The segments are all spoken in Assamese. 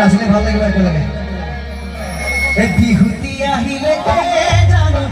নাচিলে ভাল লাগিব একেলগে বিহুতি আহিলে জানো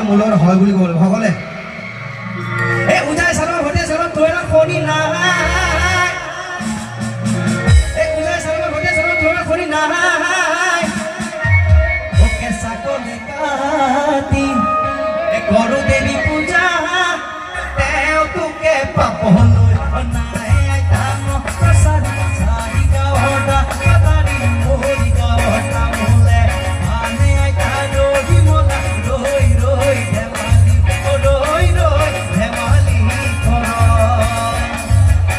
মূলৰ হয় বুলি ক'ব সকলে এই উজাই চালৰ ভটিয়া চালৰ তৈৰ খনি নাই এই উজাই চালৰ ভটিয়া চালৰ তৈৰ খনি নাই ওকে সাকলে কাটি এ কৰো দেবী পূজা তেও তোকে পাপলৈ নাই আইতাম প্ৰসাদ সাৰি গাওঁটা পাতাৰি মোহৰি গাওঁটা মোলে আনে আইতা ৰহি মলা ৰহি ৰহি ধেমালি ৰহি ৰহি ধেমালি কৰ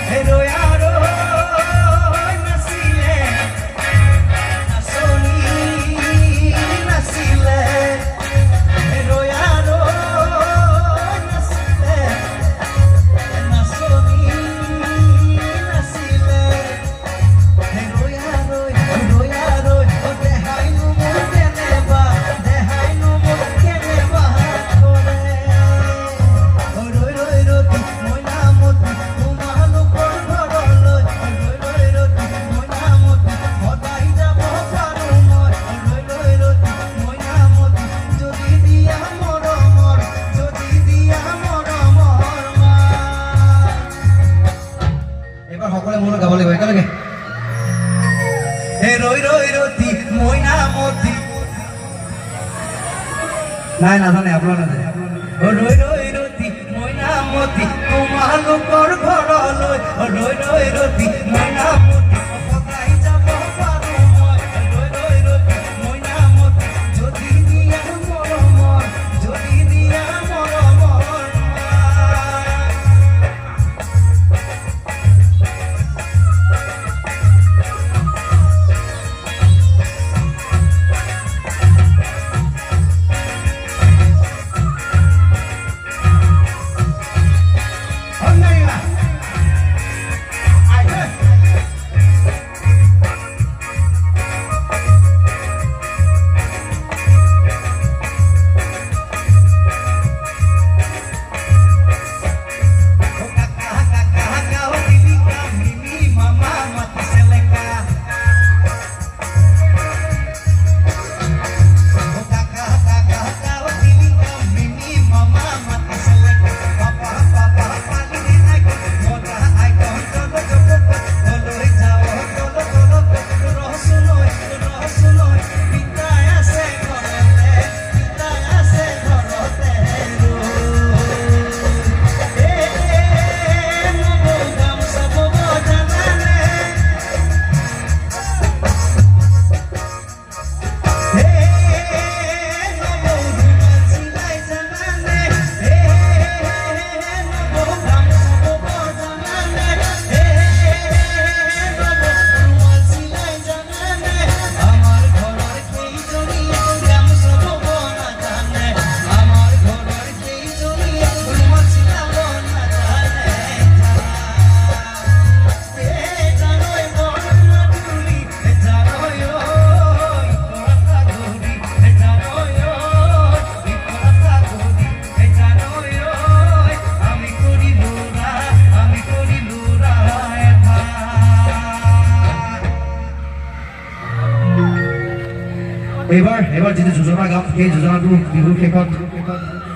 হে ৰয়া ৰয় নাচিলে নাচনি নাচিলে হে ৰয়া ৰয় নাচিলে নাচনি নাচিলে হে ৰয়া ৰয় দেহাই নো মোৰ কেনেবা দেহাই নো মোৰ কেনেবা কৰে ৰৈ ৰৈ ৰতি মই নামতি তোমালোকৰ ঘৰলৈ ৰৈ ৰৈ ৰতি মই নামতি সদায় যাব পাৰো মই ৰৈ ৰতি মই নামতি যদি দিয়া মৰমৰ এবাৰ সকলোৱে মোৰ গাব লাগিব একেলগে হে ৰৈ ৰতি মই নামতি নাই নাজানে আপোনাৰ নাজানে ৰৈ ৰতি মই নামতি তোমালোকৰ ঘৰলৈ ৰৈ ৰতি মই নামতি সদায় যাব পাৰো মই ৰৈ ৰতি মই নামতি যদি দিয়া মৰমৰ এবাৰ যিটো যোজনা গাম সেই যোজনাটো বিহুৰ শেষত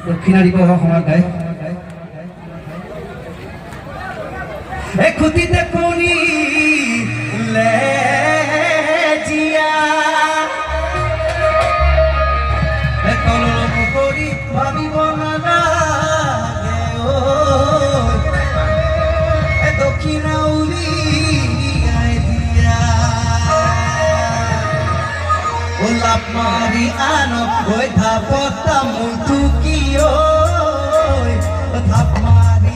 দক্ষিণা দিৱসৰ সময়ত গায় খুটিতে কৰিলে জিয়া কলম কৰি ভাবিব নালাগে দক্ষিণা উলিয়াই দিয়া লাভ মাৰি আনক হৈ ধাপতা মুঠু কিয় ধাপ মাৰি